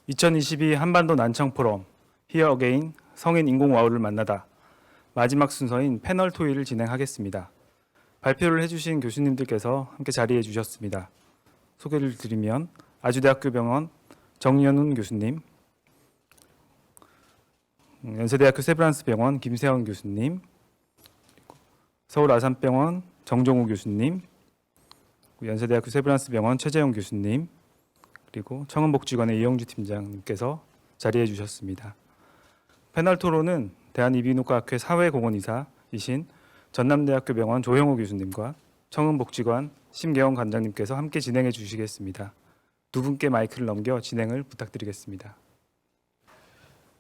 2022 한반도 난청 포럼 히어 어게인 성인 인공와우를 만나다 마지막 순서인 패널 토의를 진행하겠습니다. 발표를 해주신 교수님들께서 함께 자리해 주셨습니다. 소개를 드리면 아주대학교 병원 정연훈 교수님, 연세대학교 세브란스 병원 김세원 교수님, 서울 아산병원 정종우 교수님, 연세대학교 세브란스 병원 최재용 교수님, 그리고 청원복지관의 이영주 팀장님께서 자리해 주셨습니다. 패널 토론은 대한이비인후과학회 사회공헌이사이신 전남대학교 병원 조형호 교수님과 청원복지관 심계원 관장님께서 함께 진행해 주시겠습니다. 두 분께 마이크를 넘겨 진행을 부탁드리겠습니다.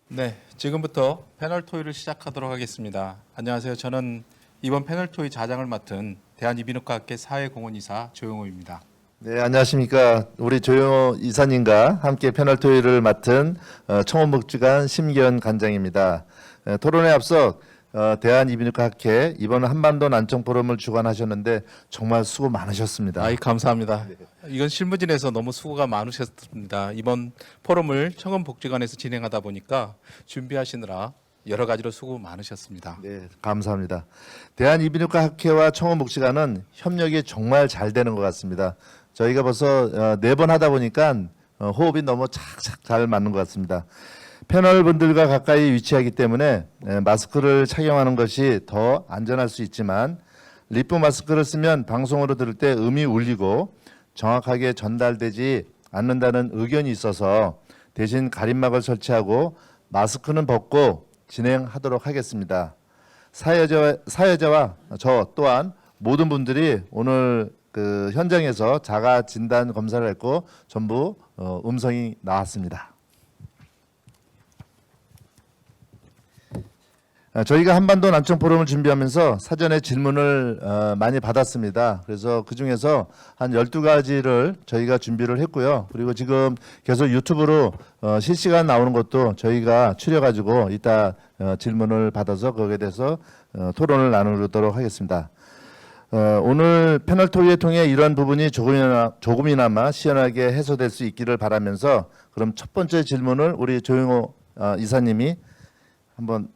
네, 지금부터 패널 토의를 시작하도록 하겠습니다. 안녕하세요. 저는 이번 패널 토의 자장을 맡은 대한이비인후과학회 사회공헌이사 조용호입니다. 네, 안녕하십니까. 우리 조용호 이사님과 함께 패널 토의를 맡은 청원복지관 심기현 관장입니다. 토론에 앞서 대한이비인후과학회 이번 한반도 난청 포럼을 주관하셨는데 정말 수고 많으셨습니다. 아이, 감사합니다. 이건 실무진에서 너무 수고가 많으셨습니다. 이번 포럼을 청원복지관에서 진행하다 보니까 준비하시느라 여러 가지로 수고 많으셨습니다. 네, 감사합니다. 대한이비인후과학회와 청원복지관은 협력이 정말 잘 되는 것 같습니다. 저희가 벌써 4번 하다 보니까 호흡이 너무 착착 잘 맞는 것 같습니다. 패널 분들과 가까이 위치하기 때문에 마스크를 착용하는 것이 더 안전할 수 있지만 리프 마스크를 쓰면 방송으로 들을 때 음이 울리고 정확하게 전달되지 않는다는 의견이 있어서 대신 가림막을 설치하고 마스크는 벗고 진행하도록 하겠습니다. 사회자와 저 또한 모든 분들이 오늘 그 현장에서 자가 진단 검사를 했고 전부 음성이 나왔습니다. 저희가 한반도 난청 포럼을 준비하면서 사전에 질문을 많이 받았습니다. 그래서 그중에서 한 12가지를 저희가 준비를 했고요. 그리고 지금 계속 유튜브로 실시간 나오는 것도 저희가 추려가지고 이따 질문을 받아서 거기에 대해서 토론을 나누도록 하겠습니다. 오늘 패널 토의에 통해 이런 부분이 조금이나마 시원하게 해소될 수 있기를 바라면서 그럼 첫 번째 질문을 우리 조용호 이사님이 한번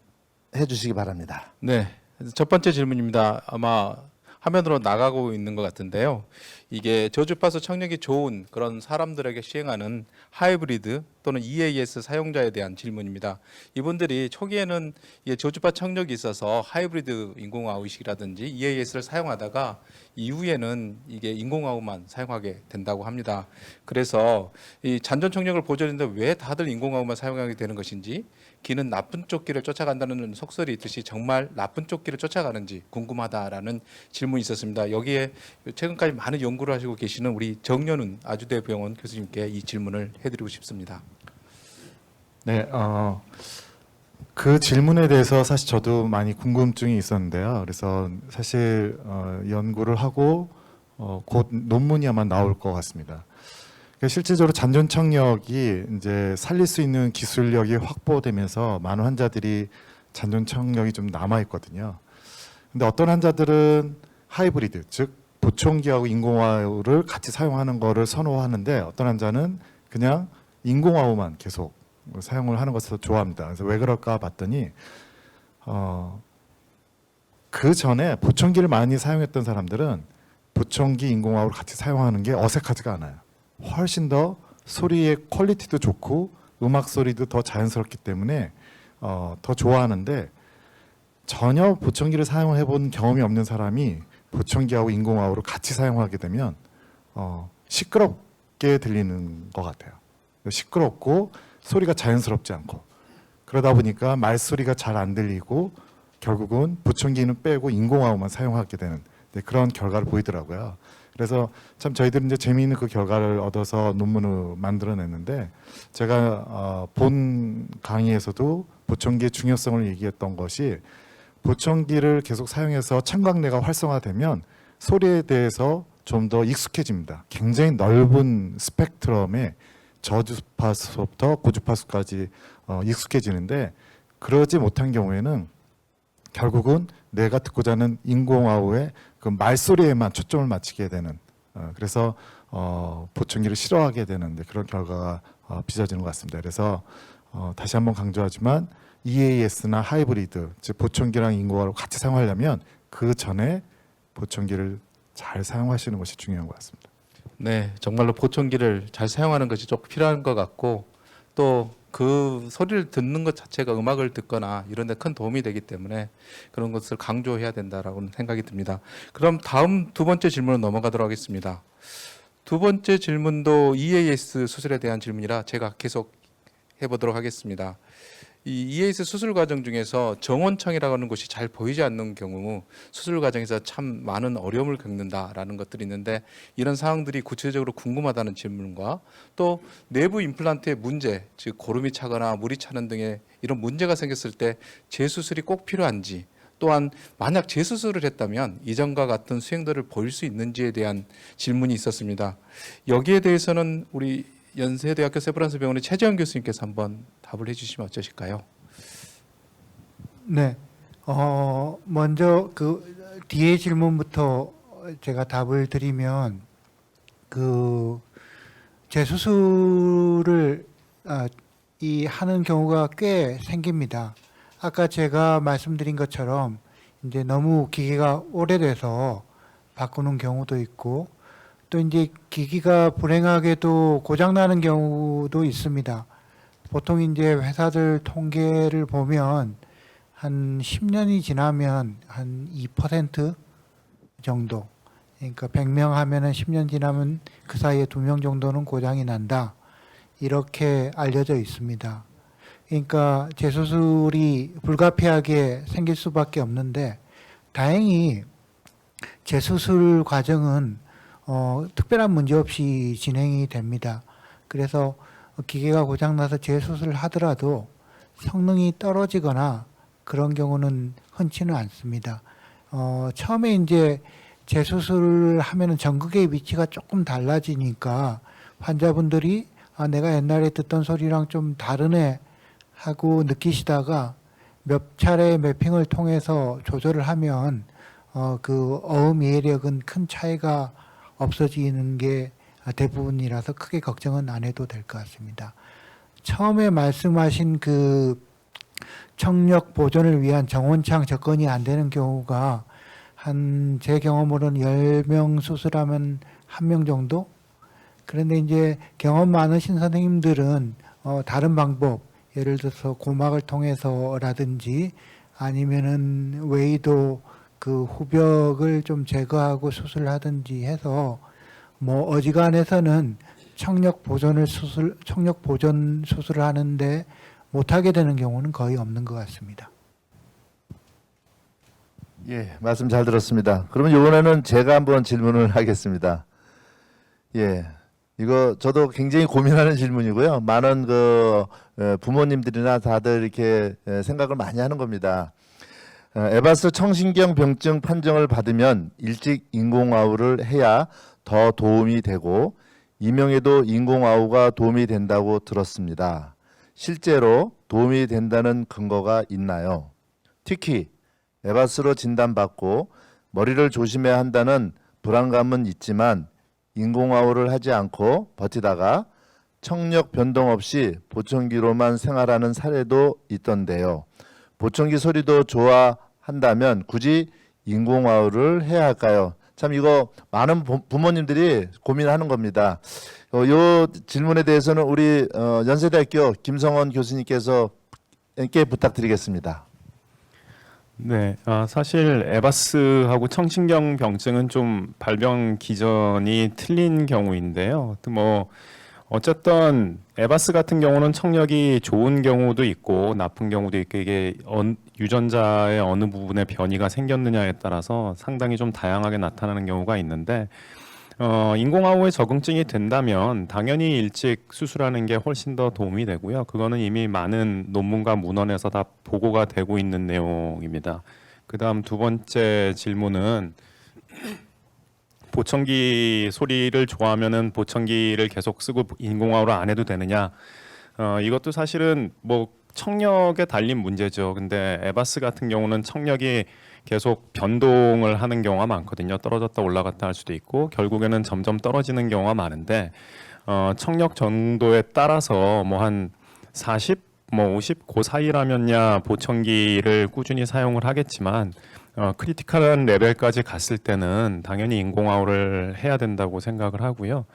해주시기 바랍니다. 네, 첫 번째 질문입니다. 아마 화면으로 나가고 있는 것 같은데요. 이게 저주파수 청력이 좋은 그런 사람들에게 시행하는 하이브리드 또는 EAS 사용자에 대한 질문입니다. 이분들이 초기에는 저주파 청력이 있어서 하이브리드 인공화학 의식이라든지 EAS를 사용하다가 이후에는 이게 인공화학만 사용하게 된다고 합니다. 그래서 이 잔존 청력을 보존했는데 왜 다들 인공화학만 사용하게 되는 것인지, 기는 나쁜 쪽 길을 쫓아간다는 속설이 있듯이 정말 나쁜 쪽 길을 쫓아가는지 궁금하다라는 질문이 있었습니다. 여기에 최근까지 많은 연구를 하시고 계시는 우리 정연훈 아주대 병원 교수님께 이 질문을 해드리고 싶습니다. 네, 그 질문에 대해서 사실 저도 많이 궁금증이 있었는데요. 그래서 사실 연구를 하고 곧 논문이 아마 나올 것 같습니다. 실질적으로 잔존 청력이 이제 살릴 수 있는 기술력이 확보되면서 많은 환자들이 잔존 청력이 좀 남아 있거든요. 근데 어떤 환자들은 하이브리드, 즉 보청기하고 인공화우를 같이 사용하는 거를 선호하는데 어떤 환자는 그냥 인공화우만 계속 사용을 하는 것을 좋아합니다. 그래서 왜 그럴까 봤더니 그 전에 보청기를 많이 사용했던 사람들은 보청기 인공화우를 같이 사용하는 게 어색하지가 않아요. 훨씬 더 소리의 퀄리티도 좋고 음악 소리도 더 자연스럽기 때문에 더 좋아하는데, 전혀 보청기를 사용해 본 경험이 없는 사람이 보청기하고 인공화우를 같이 사용하게 되면 시끄럽게 들리는 것 같아요. 시끄럽고 소리가 자연스럽지 않고, 그러다 보니까 말소리가 잘 안 들리고 결국은 보청기는 빼고 인공화우만 사용하게 되는 그런 결과를 보이더라고요. 그래서 참 저희들은 이제 재미있는 그 결과를 얻어서 논문을 만들어냈는데, 제가 본 강의에서도 보청기의 중요성을 얘기했던 것이, 보청기를 계속 사용해서 청각내가 활성화되면 소리에 대해서 좀 더 익숙해집니다. 굉장히 넓은 스펙트럼의 저주파수부터 고주파수까지 익숙해지는데, 그러지 못한 경우에는 결국은 내가 듣고자 하는 인공화우의 그 말소리에만 초점을 맞추게 되는 그래서 보청기를 싫어하게 되는 그런 결과가 빚어지는 것 같습니다. 그래서 다시 한번 강조하지만 EAS나 하이브리드, 즉 보청기랑 인공화를 같이 사용하려면 그 전에 보청기를 잘 사용하시는 것이 중요한 것 같습니다. 네, 정말로 보청기를 잘 사용하는 것이 좀 필요한 것 같고 또 그 소리를 듣는 것 자체가 음악을 듣거나 이런 데 큰 도움이 되기 때문에 그런 것을 강조해야 된다라고 생각이 듭니다. 그럼 다음 두 번째 질문으로 넘어가도록 하겠습니다. 두 번째 질문도 EAS 수술에 대한 질문이라 제가 계속 해보도록 하겠습니다. 이 EAS 수술 과정 중에서 정원창이라고 하는 곳이 잘 보이지 않는 경우 수술 과정에서 참 많은 어려움을 겪는다라는 것들이 있는데 이런 사항들이 구체적으로 궁금하다는 질문과 또 내부 임플란트의 문제, 즉 고름이 차거나 물이 차는 등의 이런 문제가 생겼을 때 재수술이 꼭 필요한지 또한 만약 재수술을 했다면 이전과 같은 수행들을 보일 수 있는지에 대한 질문이 있었습니다. 여기에 대해서는 우리 연세대학교 세브란스 병원의 최재원 교수님께서 한번 답을 해주시면 어떠실까요? 네. 먼저 그 뒤에 질문부터 제가 답을 드리면 재수술을 하는 경우가 꽤 생깁니다. 아까 제가 말씀드린 것처럼 이제 너무 기계가 오래돼서 바꾸는 경우도 있고 또 이제 기기가 불행하게도 고장나는 경우도 있습니다. 보통 이제 회사들 통계를 보면 한 10년이 지나면 한 2% 정도, 그러니까 100명 하면은 10년 지나면 그 사이에 2명 정도는 고장이 난다. 이렇게 알려져 있습니다. 그러니까 재수술이 불가피하게 생길 수밖에 없는데 다행히 재수술 과정은 특별한 문제 없이 진행이 됩니다. 그래서 기계가 고장나서 재수술을 하더라도 성능이 떨어지거나 그런 경우는 흔치는 않습니다. 처음에 이제 재수술을 하면은 전극의 위치가 조금 달라지니까 환자분들이 내가 옛날에 듣던 소리랑 좀 다르네 하고 느끼시다가 몇 차례 매핑을 통해서 조절을 하면 그 어음 이해력은 큰 차이가 없어지는 게 대부분이라서 크게 걱정은 안 해도 될 것 같습니다. 처음에 말씀하신 그 청력 보존을 위한 정원창 접근이 안 되는 경우가 제 경험으로는 10명 수술하면 1명 정도? 그런데 이제 경험 많으신 선생님들은 다른 방법, 예를 들어서 고막을 통해서라든지 아니면은 웨이도 그 후벽을 좀 제거하고 수술을 하든지 해서 뭐 어지간해서는 청력 보존 수술을 하는데 못하게 되는 경우는 거의 없는 것 같습니다. 예, 말씀 잘 들었습니다. 그러면 이번에는 제가 한번 질문을 하겠습니다. 예, 이거 저도 굉장히 고민하는 질문이고요. 많은 부모님들이나 다들 이렇게 생각을 많이 하는 겁니다. 에바스 청신경 병증 판정을 받으면 일찍 인공아우를 해야 더 도움이 되고 이명에도 인공아우가 도움이 된다고 들었습니다. 실제로 도움이 된다는 근거가 있나요? 특히 에바스로 진단받고 머리를 조심해야 한다는 불안감은 있지만 인공아우를 하지 않고 버티다가 청력 변동 없이 보청기로만 생활하는 사례도 있던데요. 보청기 소리도 좋아한다면 굳이 인공아우를 해야 할까요? 참 이거 많은 부모님들이 고민하는 겁니다. 이 질문에 대해서는 우리 연세대학교 김성원 교수님께서 부탁드리겠습니다. 네, 사실 에바스하고 청신경 병증은 좀 발병 기전이 틀린 경우인데요. 뭐 어쨌든 에바스 같은 경우는 청력이 좋은 경우도 있고 나쁜 경우도 있고 이게 유전자의 어느 부분에 변이가 생겼느냐에 따라서 상당히 좀 다양하게 나타나는 경우가 있는데 인공아우에 적응증이 된다면 당연히 일찍 수술하는 게 훨씬 더 도움이 되고요. 그거는 이미 많은 논문과 문헌에서 다 보고가 되고 있는 내용입니다. 그다음 두 번째 질문은 보청기 소리를 좋아하면은 보청기를 계속 쓰고 인공아우를 안 해도 되느냐? 이것도 사실은 뭐 청력에 달린 문제죠. 근데 에바스 같은 경우는 청력이 계속 변동을 하는 경우가 많거든요. 떨어졌다 올라갔다 할 수도 있고 결국에는 점점 떨어지는 경우가 많은데 청력 정도에 따라서 뭐 한 40, 뭐 50, 그 사이라면야 보청기를 꾸준히 사용을 하겠지만 크리티컬한 레벨까지 갔을 때는 당연히 인공아우를 해야 된다고 생각을 하고요.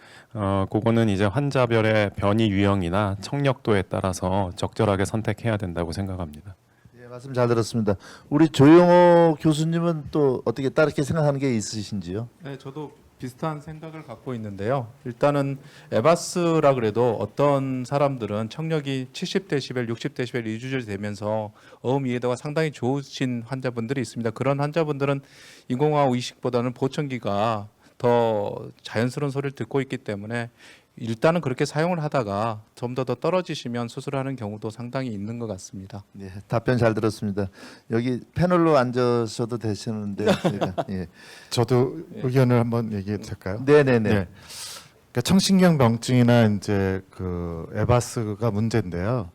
그거는 이제 환자별의 변이 유형이나 청력도에 따라서 적절하게 선택해야 된다고 생각합니다. 예, 말씀 잘 들었습니다. 우리 조영호 교수님은 또 어떻게 다르게 생각하는 게 있으신지요? 네, 저도 비슷한 생각을 갖고 있는데요. 일단은 에바스라 그래도 어떤 사람들은 청력이 70데시벨, 60데시벨 유지되면서 되면서 어음 이해도가 상당히 좋으신 환자분들이 있습니다. 그런 환자분들은 인공화호 의식보다는 보청기가 더 자연스러운 소리를 듣고 있기 때문에 일단은 그렇게 사용을 하다가 좀 더 떨어지시면 수술하는 경우도 상당히 있는 것 같습니다. 예, 답변 잘 들었습니다. 여기 패널로 앉으셔도 되시는데 제가, 예. 저도 의견을 한번 얘기해도 될까요? 네네네. 네. 그러니까 청신경 병증이나 이제 그 에바스가 문제인데요.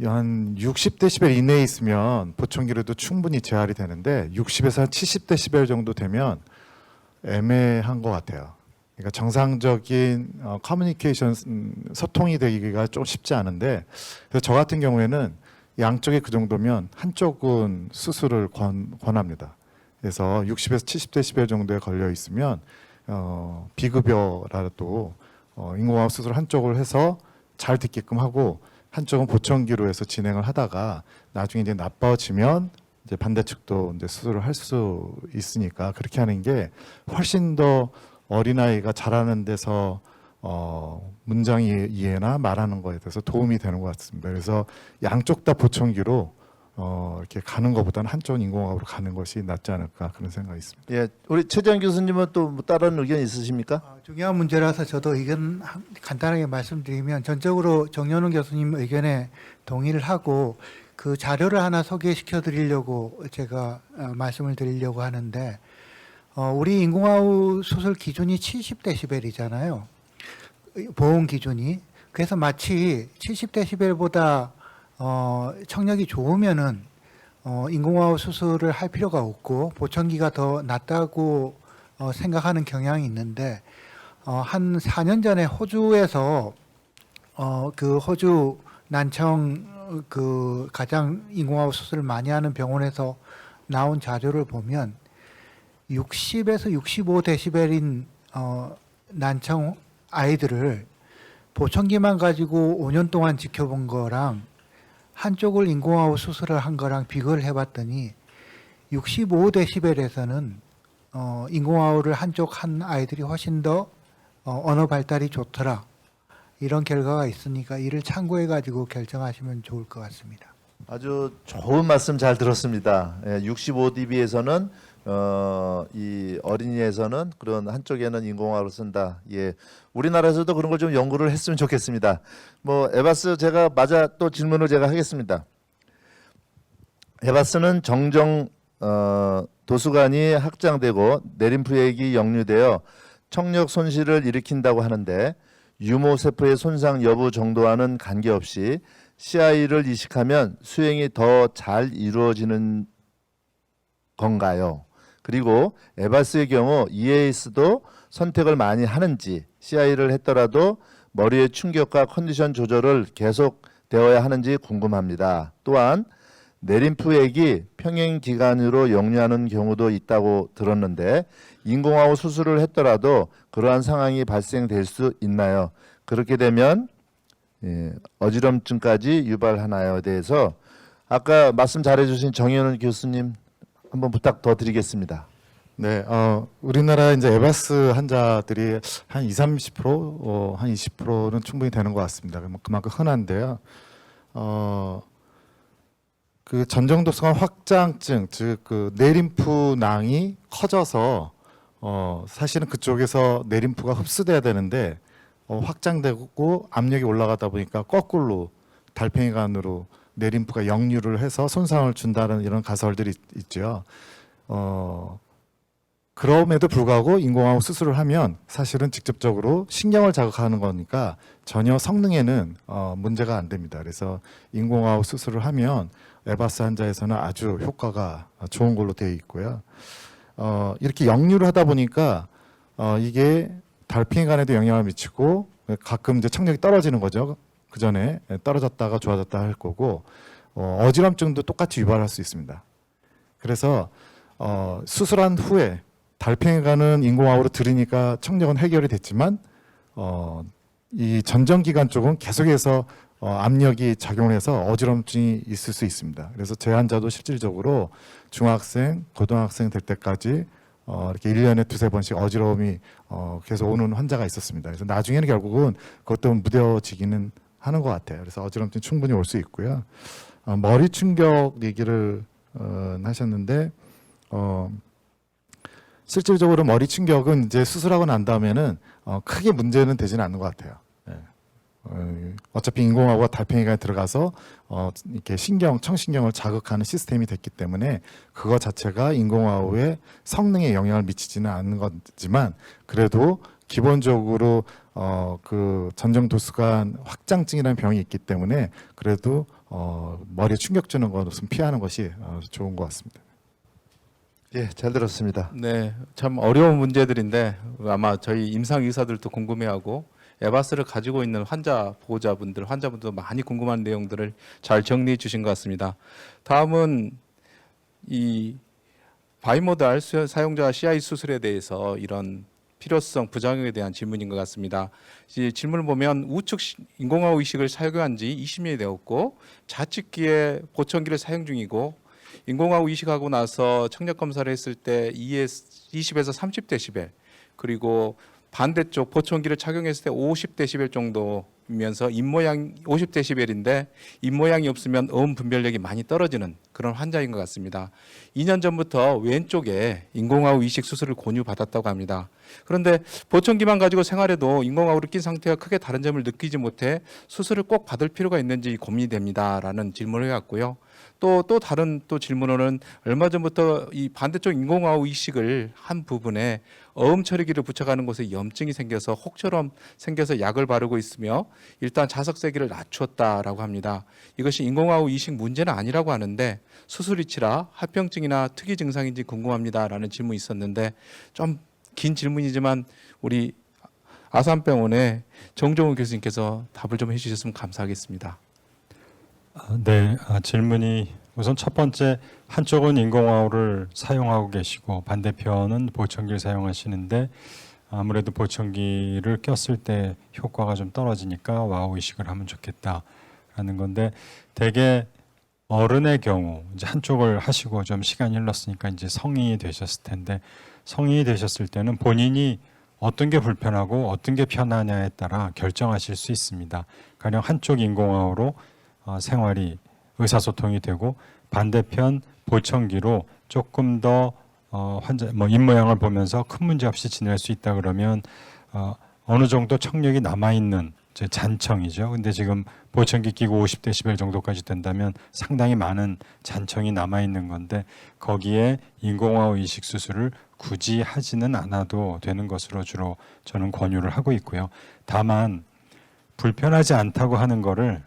한 60데시벨 이내에 있으면 보청기로도 충분히 재활이 되는데 60에서 한 70데시벨 정도 되면 애매한 것 같아요. 그러니까 정상적인 커뮤니케이션 소통이 되기가 좀 쉽지 않은데 그래서 저 같은 경우에는 양쪽이 그 정도면 한쪽은 수술을 권합니다. 그래서 60에서 70데시벨 정도에 걸려 있으면 비급여라도 인공화호 수술 한쪽을 해서 잘 듣게끔 하고 한쪽은 보청기로 해서 진행을 하다가 나중에 이제 나빠지면 이제 반대측도 이제 수술을 할 수 있으니까 그렇게 하는 게 훨씬 더 어린아이가 자라는 데서 문장 이해나 말하는 거에 대해서 도움이 되는 것 같습니다. 그래서 양쪽 다 보청기로 이렇게 가는 것보다는 한쪽은 인공화호로 가는 것이 낫지 않을까 그런 생각이 있습니다. 예, 우리 최재형 교수님은 또 뭐 다른 의견 있으십니까? 중요한 문제라서 저도 의견 간단하게 말씀드리면 전적으로 정연훈 교수님 의견에 동의를 하고 그 자료를 하나 소개시켜 드리려고 제가 말씀을 드리려고 하는데 우리 인공화호 수술 기준이 70데시벨이잖아요. 보험 기준이. 그래서 마치 70데시벨보다 청력이 좋으면은 인공화호 수술을 할 필요가 없고 보청기가 더 낫다고 생각하는 경향이 있는데 한 4년 전에 호주에서 그 호주 난청 그 가장 인공화호 수술을 많이 하는 병원에서 나온 자료를 보면 60에서 65데시벨인 난청 아이들을 보청기만 가지고 5년 동안 지켜본 거랑 한쪽을 인공화호 수술을 한 거랑 비교를 해봤더니 65데시벨에서는 인공화호를 한쪽 한 아이들이 훨씬 더 언어 발달이 좋더라. 이런 결과가 있으니까 이를 참고해 가지고 결정하시면 좋을 것 같습니다. 아주 좋은 말씀 잘 들었습니다. 65dB에서는 이 어린이에서는 그런 한쪽에는 인공화호를 쓴다. 예, 우리나라에서도 그런 걸 좀 연구를 했으면 좋겠습니다. 뭐 에바스 제가 맞아 또 질문을 제가 하겠습니다. 에바스는 정정 도수관이 확장되고 내림프액이 역류되어 청력 손실을 일으킨다고 하는데 유모 세포의 손상 여부 정도와는 관계없이 CI를 이식하면 수행이 더 잘 이루어지는 건가요? 그리고 에바스의 경우 EAS도 선택을 많이 하는지 CI를 했더라도 머리의 충격과 컨디션 조절을 계속 되어야 하는지 궁금합니다. 또한 내림프액이 평행기관으로 역류하는 경우도 있다고 들었는데 인공화호 수술을 했더라도 그러한 상황이 발생될 수 있나요? 그렇게 되면 어지럼증까지 유발하나요에 대해서 아까 말씀 잘해주신 정현훈 교수님 한번 부탁 더 드리겠습니다. 네, 우리나라 이제 에바스 환자들이 한 20-30%, 한 20%는 충분히 되는 것 같습니다. 그만큼 흔한데요. 그 전정도수관 확장증, 즉 그 내림프낭이 커져서 사실은 그쪽에서 내림프가 흡수돼야 되는데 확장되고 압력이 올라가다 보니까 거꾸로 달팽이관으로 내림프가 역류를 해서 손상을 준다는 이런 가설들이 있죠. 그럼에도 불구하고 인공화호 수술을 하면 사실은 직접적으로 신경을 자극하는 거니까 전혀 성능에는 문제가 안 됩니다. 그래서 인공화호 수술을 하면 에바스 환자에서는 아주 효과가 좋은 걸로 되어 있고요. 이렇게 역류를 하다 보니까 이게 달팽이관에도 영향을 미치고 가끔 이제 청력이 떨어지는 거죠. 그 전에 떨어졌다가 좋아졌다 할 거고 어지럼증도 똑같이 유발할 수 있습니다. 그래서 수술한 후에 달팽이관은 인공화우로 들으니까 청력은 해결이 됐지만 이 전정기관 쪽은 계속해서 압력이 작용을 해서 어지럼증이 있을 수 있습니다. 그래서 제 환자도 실질적으로 중학생, 고등학생 될 때까지 이렇게 1년에 두세 번씩 어지러움이 계속 오는 환자가 있었습니다. 그래서 나중에는 결국은 그것도 무뎌지기는 하는 것 같아요. 그래서 어지럼증 충분히 올 수 있고요. 머리 충격 얘기를 하셨는데 실질적으로 머리 충격은 이제 수술하고 난 다음에는 크게 문제는 되지는 않는 것 같아요. 어차피 인공화우가 달팽이관에 들어가서 이렇게 청신경을 자극하는 시스템이 됐기 때문에 그거 자체가 인공화우의 성능에 영향을 미치지는 않는 거지만 그래도 기본적으로 그 전정도수관 확장증이라는 병이 있기 때문에 그래도 머리에 충격 주는 것은 피하는 것이 좋은 것 같습니다. 예, 잘 들었습니다. 네, 참 어려운 문제들인데 아마 저희 임상 의사들도 궁금해하고 에바스를 가지고 있는 환자분들 많이 궁금한 내용들을 잘 정리해 주신 것 같습니다. 다음은 이 바이모달 사용자 CI 수술에 대해서 이런 필요성, 부작용에 대한 질문인 것 같습니다. 이제 질문을 보면 우측 인공화우 이식을 사용한 지 20년이 되었고 좌측기에 보청기를 사용 중이고 인공화우 이식하고 나서 청력 검사를 했을 때 20에서 30데시벨 그리고 반대쪽 보청기를 착용했을 때 50데시벨 정도면서 입모양 50데시벨인데 입모양이 없으면 음 분별력이 많이 떨어지는 그런 환자인 것 같습니다. 2년 전부터 왼쪽에 인공화우 이식 수술을 권유받았다고 합니다. 그런데 보청기만 가지고 생활해도 인공화우를 낀 상태와 크게 다른 점을 느끼지 못해 수술을 꼭 받을 필요가 있는지 고민이 됩니다라는 질문을 해왔고요. 또 다른 질문으로는 얼마 전부터 이 반대쪽 인공화우 이식을 한 부분에 어음 처리기를 붙여가는 곳에 염증이 생겨서 혹처럼 생겨서 약을 바르고 있으며 일단 자석 세기를 낮추었다라고 합니다. 이것이 인공화우 이식 문제는 아니라고 하는데 수술 이치라 합병증이나 특이 증상인지 궁금합니다라는 질문이 있었는데 좀 긴 질문이지만 우리 아산병원의 정종우 교수님께서 답을 좀 해주셨으면 감사하겠습니다. 네, 질문이 우선 첫 번째 한쪽은 인공화우를 사용하고 계시고 반대편은 보청기를 사용하시는데 아무래도 보청기를 꼈을 때 효과가 좀 떨어지니까 와우 이식을 하면 좋겠다라는 건데 대개 어른의 경우 이제 한쪽을 하시고 좀 시간이 흘렀으니까 이제 성인이 되셨을 텐데 성인이 되셨을 때는 본인이 어떤 게 불편하고 어떤 게 편하냐에 따라 결정하실 수 있습니다. 가령 한쪽 인공화우로 생활이 의사소통이 되고 반대편 보청기로 조금 더 환자 입모양을 보면서 큰 문제 없이 지낼 수 있다 그러면 어느 정도 청력이 남아 있는 잔청이죠. 근데 지금 보청기 끼고 50데시벨 정도까지 된다면 상당히 많은 잔청이 남아 있는 건데 거기에 인공화우 이식 수술을 굳이 하지는 않아도 되는 것으로 주로 저는 권유를 하고 있고요. 다만 불편하지 않다고 하는 거를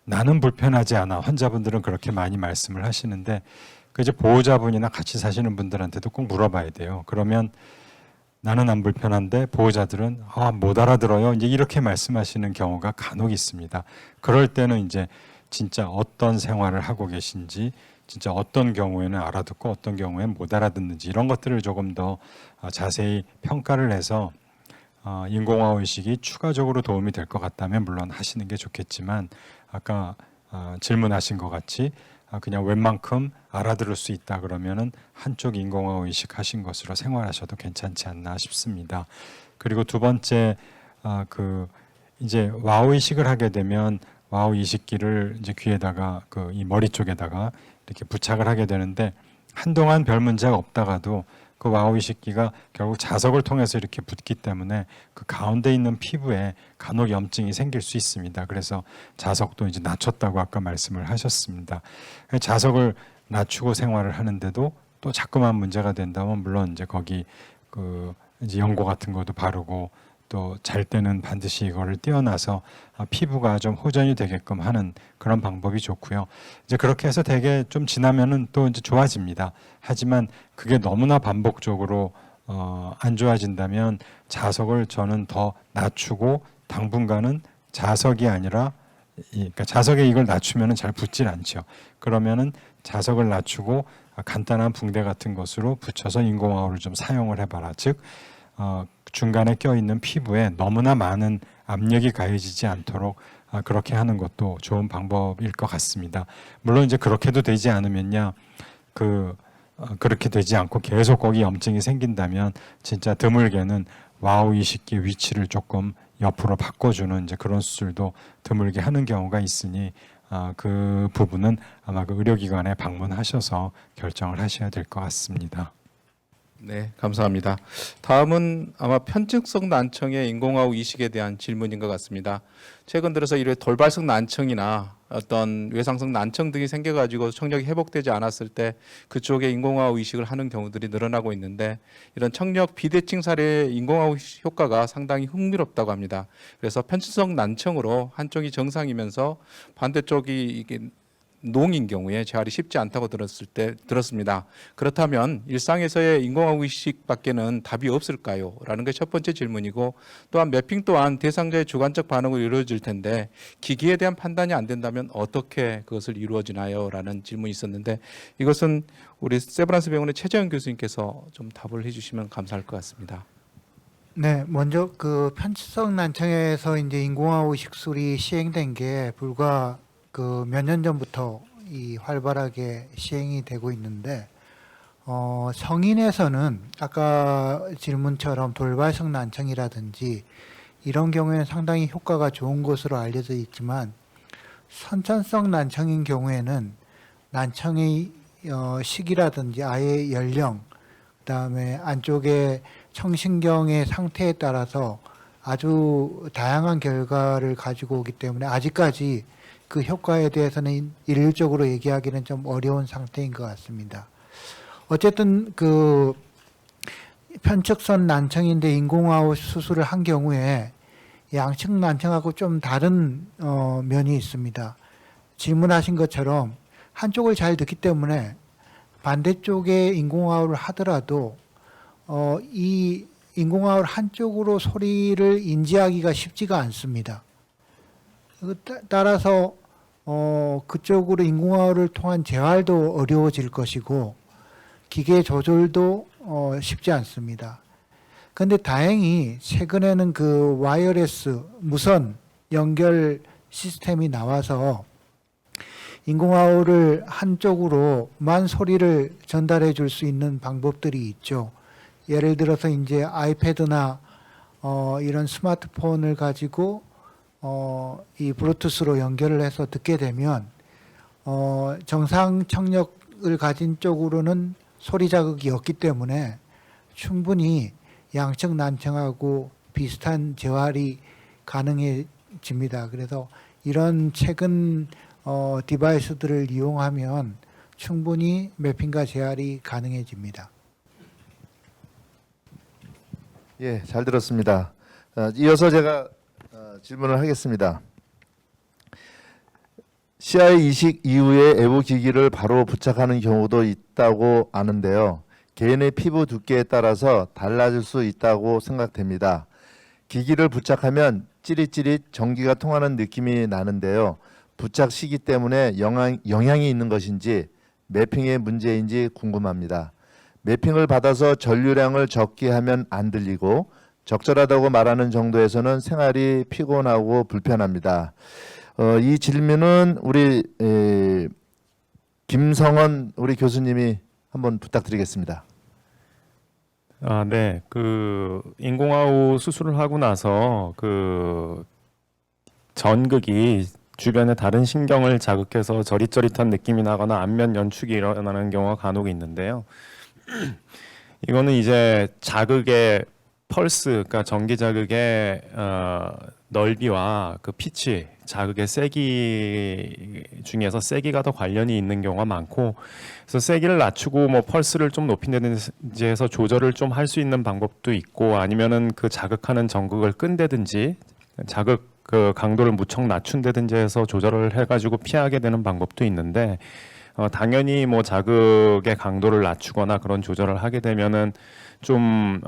나는 불편하지 않아. 환자분들은 그렇게 많이 말씀을 하시는데 그 이제 보호자분이나 같이 사시는 분들한테도 꼭 물어봐야 돼요. 그러면 나는 안 불편한데 보호자들은 못 알아들어요. 이제 이렇게 말씀하시는 경우가 간혹 있습니다. 그럴 때는 이제 진짜 어떤 생활을 하고 계신지, 진짜 어떤 경우에는 알아듣고 어떤 경우에는 못 알아듣는지 이런 것들을 조금 더 자세히 평가를 해서 인공화우 이식이 추가적으로 도움이 될 것 같다면 물론 하시는 게 좋겠지만 아까 질문하신 것 같이 그냥 웬만큼 알아들을 수 있다 그러면은 한쪽 인공화우 이식 하신 것으로 생활하셔도 괜찮지 않나 싶습니다. 그리고 두 번째 이제 와우 이식을 하게 되면 와우 이식기를 이제 귀에다가 이 머리 쪽에다가 이렇게 부착을 하게 되는데 한동안 별 문제가 없다가도 그 와우 이식기가 결국 자석을 통해서 이렇게 붙기 때문에 그 가운데 있는 피부에 간혹 염증이 생길 수 있습니다. 그래서 자석도 이제 낮췄다고 아까 말씀을 하셨습니다. 자석을 낮추고 생활을 하는데도 또 자꾸만 문제가 된다면 물론 이제 거기 이제 연고 같은 것도 바르고 또 잘 때는 반드시 이거를 띄어놔서 피부가 좀 호전이 되게끔 하는 그런 방법이 좋고요. 이제 그렇게 해서 되게 좀 지나면은 또 이제 좋아집니다. 하지만 그게 너무나 반복적으로 안 좋아진다면 자석을 저는 더 낮추고 당분간은 자석이 아니라 그러니까 자석에 이걸 낮추면은 잘 붙질 않죠. 그러면은 자석을 낮추고 간단한 붕대 같은 것으로 붙여서 인공화호를 좀 사용을 해봐라. 즉 중간에 껴있는 피부에 너무나 많은 압력이 가해지지 않도록 그렇게 하는 것도 좋은 방법일 것 같습니다. 물론 이제 그렇게도 되지 않으면요, 그렇게 되지 않고 계속 거기 염증이 생긴다면 진짜 드물게는 와우 이식기 위치를 조금 옆으로 바꿔주는 이제 그런 수술도 드물게 하는 경우가 있으니 그 부분은 아마 그 의료기관에 방문하셔서 결정을 하셔야 될 것 같습니다. 네, 감사합니다. 다음은 아마 편측성 난청의 인공화우 이식에 대한 질문인 것 같습니다. 최근 들어서 이런 돌발성 난청이나 어떤 외상성 난청 등이 생겨가지고 청력이 회복되지 않았을 때 그쪽에 인공화우 이식을 하는 경우들이 늘어나고 있는데, 이런 청력 비대칭 사례의 인공화우 효과가 상당히 흥미롭다고 합니다. 그래서 편측성 난청으로 한쪽이 정상이면서 반대쪽이 이게 농인 경우에 재활이 쉽지 않다고 들었습니다. 그렇다면 일상에서의 인공화우 이식밖에는 답이 없을까요? 라는 게 첫 번째 질문이고, 또한 매핑 또한 대상자의 주관적 반응으로 이루어질 텐데 기기에 대한 판단이 안 된다면 어떻게 그것을 이루어지나요? 라는 질문이 있었는데, 이것은 우리 세브란스 병원의 최재현 교수님께서 좀 답을 해주시면 감사할 것 같습니다. 네, 먼저 그 편측성 난청에서 이제 인공화호 식술이 시행된 게 불과 그 몇 년 전부터 이 활발하게 시행이 되고 있는데, 성인에서는 아까 질문처럼 돌발성 난청이라든지 이런 경우에는 상당히 효과가 좋은 것으로 알려져 있지만, 선천성 난청인 경우에는 난청의 시기라든지 아이의 연령, 그다음에 안쪽에 청신경의 상태에 따라서 아주 다양한 결과를 가지고 오기 때문에 아직까지 그 효과에 대해서는 일률적으로 얘기하기는 좀 어려운 상태인 것 같습니다. 어쨌든 그 편측성 난청인데 인공화호 수술을 한 경우에 양측 난청하고 좀 다른 면이 있습니다. 질문하신 것처럼 한쪽을 잘 듣기 때문에 반대쪽에 인공화호를 하더라도 이 인공화호를 한쪽으로 소리를 인지하기가 쉽지가 않습니다. 따라서 그쪽으로 인공화호를 통한 재활도 어려워질 것이고 기계 조절도 쉽지 않습니다. 그런데 다행히 최근에는 그 와이어레스 무선 연결 시스템이 나와서 인공화호를 한쪽으로만 소리를 전달해 줄 수 있는 방법들이 있죠. 예를 들어서 이제 아이패드나 이런 스마트폰을 가지고 이 블루투스로 연결을 해서 듣게 되면 정상 청력을 가진 쪽으로는 소리 자극이 없기 때문에 충분히 양측 난청하고 비슷한 재활이 가능해집니다. 그래서 이런 최근 디바이스들을 이용하면 충분히 매핑과 재활이 가능해집니다. 예, 잘 들었습니다. 이어서 제가 질문을 하겠습니다. CI 이식 이후에 에보 기기를 바로 부착하는 경우도 있다고 아는데요. 개인의 피부 두께에 따라서 달라질 수 있다고 생각됩니다. 기기를 부착하면 찌릿찌릿 전기가 통하는 느낌이 나는데요. 부착 시기 때문에 영향이 있는 것인지 매핑의 문제인지 궁금합니다. 매핑을 받아서 전류량을 적게 하면 안 들리고 적절하다고 말하는 정도에서는 생활이 피곤하고 불편합니다. 이 질문은 우리 김성원 우리 교수님이 한번 부탁드리겠습니다. 네. 그 인공화호 수술을 하고 나서 그 전극이 주변의 다른 신경을 자극해서 저릿저릿한 느낌이 나거나 안면 연축이 일어나는 경우가 간혹 있는데요. 이거는 이제 자극의 펄스, 그러니까 전기 자극의 넓이와 그 피치, 자극의 세기 중에서 세기가 더 관련이 있는 경우가 많고, 그래서 세기를 낮추고 뭐 펄스를 좀 높인다든지 해서 조절을 좀 할 수 있는 방법도 있고, 아니면은 그 자극하는 전극을 끈다든지 자극 그 강도를 무척 낮춘다든지 해서 조절을 해가지고 피하게 되는 방법도 있는데, 당연히 뭐 자극의 강도를 낮추거나 그런 조절을 하게 되면은 좀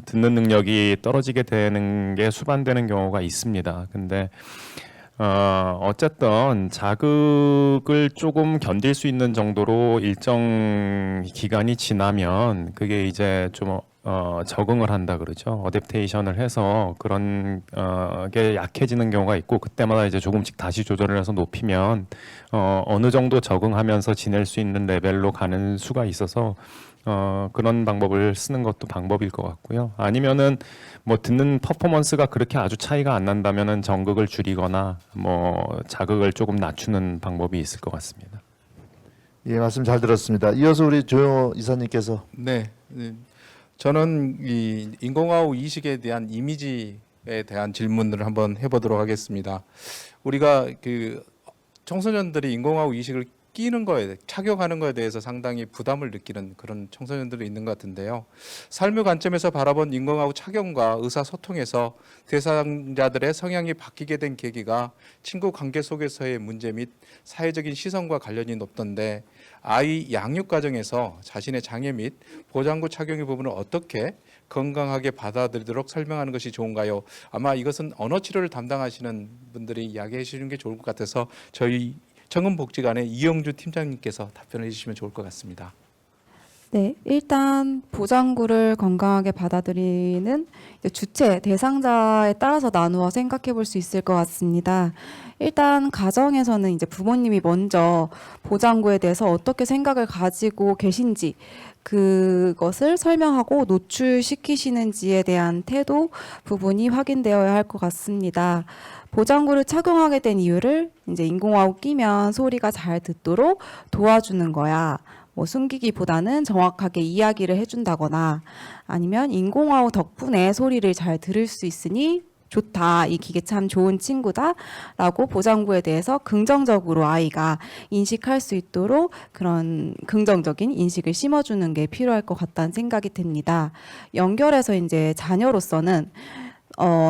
듣는 능력이 떨어지게 되는 게 수반되는 경우가 있습니다. 근데 어쨌든 자극을 조금 견딜 수 있는 정도로 일정 기간이 지나면 그게 이제 좀 적응을 한다 그러죠. 어댑테이션을 해서 그런 게 약해지는 경우가 있고, 그때마다 이제 조금씩 다시 조절을 해서 높이면 어느 정도 적응하면서 지낼 수 있는 레벨로 가는 수가 있어서 그런 방법을 쓰는 것도 방법일 것 같고요. 아니면은 뭐 듣는 퍼포먼스가 그렇게 아주 차이가 안 난다면은 전극을 줄이거나 뭐 자극을 조금 낮추는 방법이 있을 것 같습니다. 예, 말씀 잘 들었습니다. 이어서 우리 조영호 이사님께서. 네, 저는 이 인공화호 이식에 대한 이미지에 대한 질문을 한번 해보도록 하겠습니다. 우리가 그 청소년들이 인공화호 이식을 끼는 거에 착용하는 거에 대해서 상당히 부담을 느끼는 그런 청소년들이 있는 것 같은데요. 삶의 관점에서 바라본 인공화호 착용과 의사소통에서 대상자들의 성향이 바뀌게 된 계기가 친구 관계 속에서의 문제 및 사회적인 시선과 관련이 높던데, 아이 양육 과정에서 자신의 장애 및 보장구 착용의 부분을 어떻게 건강하게 받아들이도록 설명하는 것이 좋은가요? 아마 이것은 언어 치료를 담당하시는 분들이 이야기해 주시는 게 좋을 것 같아서 저희 청음복지관의 이영주 팀장님께서 답변해 주시면 좋을 것 같습니다. 네, 일단 보장구를 건강하게 받아들이는 주체, 대상자에 따라서 나누어 생각해 볼 수 있을 것 같습니다. 일단 가정에서는 이제 부모님이 먼저 보장구에 대해서 어떻게 생각을 가지고 계신지, 그것을 설명하고 노출시키시는지에 대한 태도 부분이 확인되어야 할 것 같습니다. 보장구를 착용하게 된 이유를 이제 인공화호 끼면 소리가 잘 듣도록 도와주는 거야. 뭐 숨기기보다는 정확하게 이야기를 해준다거나, 아니면 인공화호 덕분에 소리를 잘 들을 수 있으니 좋다, 이 기계 참 좋은 친구다 라고 보장구에 대해서 긍정적으로 아이가 인식할 수 있도록 그런 긍정적인 인식을 심어주는 게 필요할 것 같다는 생각이 듭니다. 연결해서 이제 자녀로서는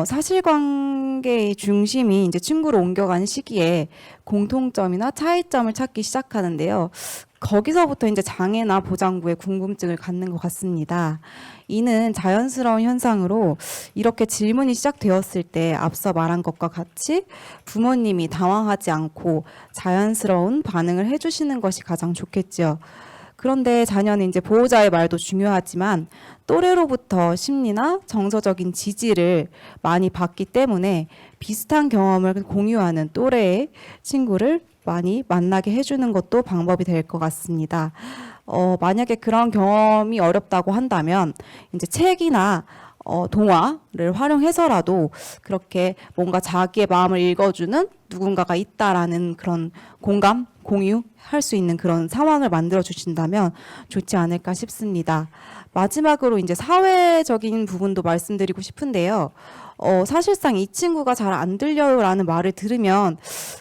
사실관계의 중심이 이제 친구로 옮겨가는 시기에 공통점이나 차이점을 찾기 시작하는데요. 거기서부터 이제 장애나 보장구에 궁금증을 갖는 것 같습니다. 이는 자연스러운 현상으로 이렇게 질문이 시작되었을 때 앞서 말한 것과 같이 부모님이 당황하지 않고 자연스러운 반응을 해주시는 것이 가장 좋겠죠. 그런데 자녀는 이제 보호자의 말도 중요하지만 또래로부터 심리나 정서적인 지지를 많이 받기 때문에 비슷한 경험을 공유하는 또래의 친구를 많이 만나게 해주는 것도 방법이 될 것 같습니다. 만약에 그런 경험이 어렵다고 한다면 이제 책이나 동화를 활용해서라도 그렇게 뭔가 자기의 마음을 읽어주는 누군가가 있다라는 그런 공감, 공유할 수 있는 그런 상황을 만들어 주신다면 좋지 않을까 싶습니다. 마지막으로 이제 사회적인 부분도 말씀드리고 싶은데요. 사실상 이 친구가 잘 안 들려요라는 말을 들으면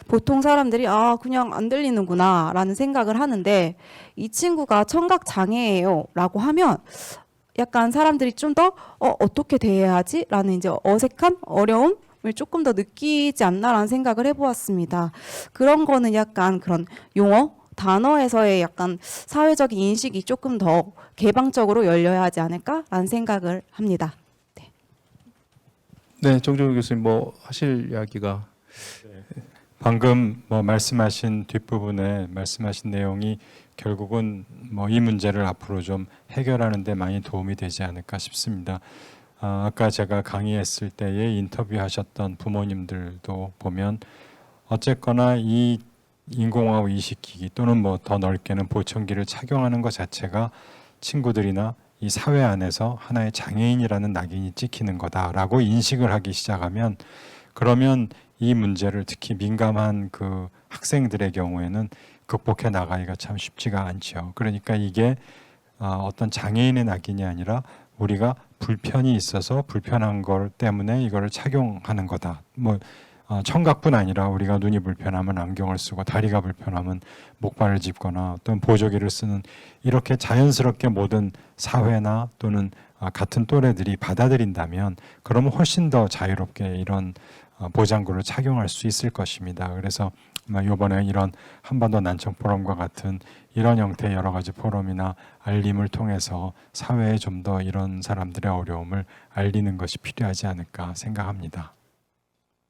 보통 사람들이 그냥 안 들리는구나 라는 생각을 하는데, 이 친구가 청각 장애예요 라고 하면 약간 사람들이 좀 더 어떻게 대해야 하지? 라는 이제 어색함, 어려움을 조금 더 느끼지 않나라는 생각을 해보았습니다. 그런 거는 약간 그런 용어, 단어에서의 약간 사회적인 인식이 조금 더 개방적으로 열려야 하지 않을까라는 생각을 합니다. 네, 정종훈 교수님 뭐 하실 이야기가. 방금 뭐 말씀하신 뒷부분에 말씀하신 내용이 결국은 뭐 이 문제를 앞으로 좀 해결하는 데 많이 도움이 되지 않을까 싶습니다. 아까 제가 강의했을 때에 인터뷰하셨던 부모님들도 보면 어쨌거나 이 인공화호 이식기기 또는 뭐 더 넓게는 보청기를 착용하는 것 자체가 친구들이나 이 사회 안에서 하나의 장애인이라는 낙인이 찍히는 거다라고 인식을 하기 시작하면, 그러면 이 문제를 특히 민감한 그 학생들의 경우에는 극복해 나가기가 참 쉽지가 않죠. 그러니까 이게 어떤 장애인의 낙인이 아니라 우리가 불편이 있어서 불편한 것 때문에 이거를 착용하는 거다. 청각뿐 아니라 우리가 눈이 불편하면 안경을 쓰고 다리가 불편하면 목발을 짚거나 또는 보조기를 쓰는 이렇게 자연스럽게 모든 사회나 또는 같은 또래들이 받아들인다면 그러면 훨씬 더 자유롭게 이런 보장구를 착용할 수 있을 것입니다. 그래서 이번에 이런 한반도 난청 포럼과 같은 이런 형태의 여러 가지 포럼이나 알림을 통해서 사회에 좀 더 이런 사람들의 어려움을 알리는 것이 필요하지 않을까 생각합니다.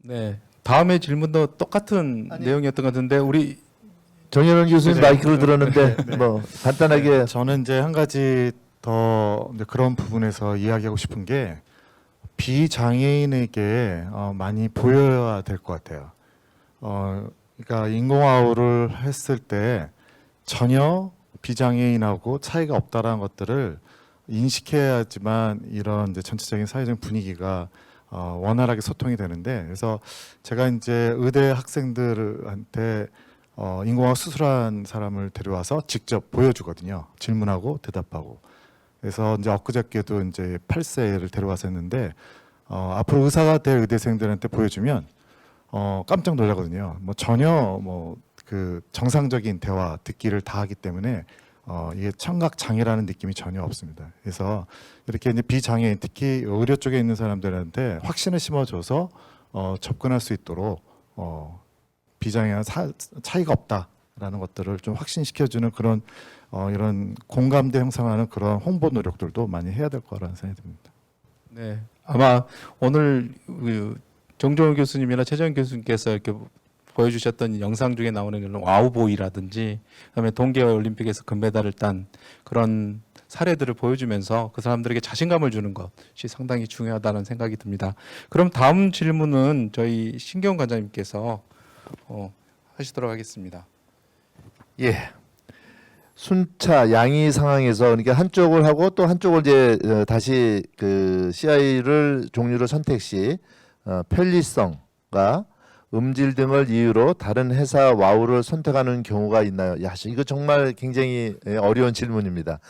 네. 다음의 질문도 똑같은 내용이었던 것 같은데 우리 정현원 교수님 네. 마이크를 들었는데 뭐 간단하게 저는 이제 한 가지 더 이제 그런 부분에서 이야기하고 싶은 게 비장애인에게 많이 보여야 될 것 같아요. 그러니까 인공아우를 했을 때 전혀 비장애인하고 차이가 없다라는 것들을 인식해야지만 이런 이제 전체적인 사회적인 분위기가 원활하게 소통이 되는데, 그래서 제가 이제 의대 학생들한테 인공화학 수술한 사람을 데려와서 직접 보여주거든요. 질문하고 대답하고. 그래서 이제 엊그저께도 이제 8세를 데려와서 했는데 앞으로 의사가 될 의대생들한테 보여주면 깜짝 놀라거든요. 뭐 전혀 뭐 그 정상적인 대화 듣기를 다 하기 때문에 이게 청각 장애라는 느낌이 전혀 없습니다. 그래서 이렇게 이제 비장애인, 특히 의료 쪽에 있는 사람들한테 확신을 심어줘서 접근할 수 있도록 비장애와 차이가 없다라는 것들을 좀 확신시켜주는 그런 이런 공감대 형성하는 그런 홍보 노력들도 많이 해야 될 거라는 생각이 듭니다. 네. 아마 오늘 그 정종훈 교수님이나 최정 교수님께서 이렇게 보여주셨던 영상 중에 나오는 이런 와우보이라든지 그다음에 동계 올림픽에서 금메달을 딴 그런 사례들을 보여주면서 그 사람들에게 자신감을 주는 것이 상당히 중요하다는 생각이 듭니다. 그럼 다음 질문은 저희 신경 관장님께서 하시도록 하겠습니다. 예. 순차 양이 상황에서 그러니까 한쪽을 하고 또 한쪽을 이제 다시 그 CI를 종류를 선택 시 편리성과 음질 등을 이유로 다른 회사 와우를 선택하는 경우가 있나요? 야, 이거 정말 굉장히 어려운 질문입니다.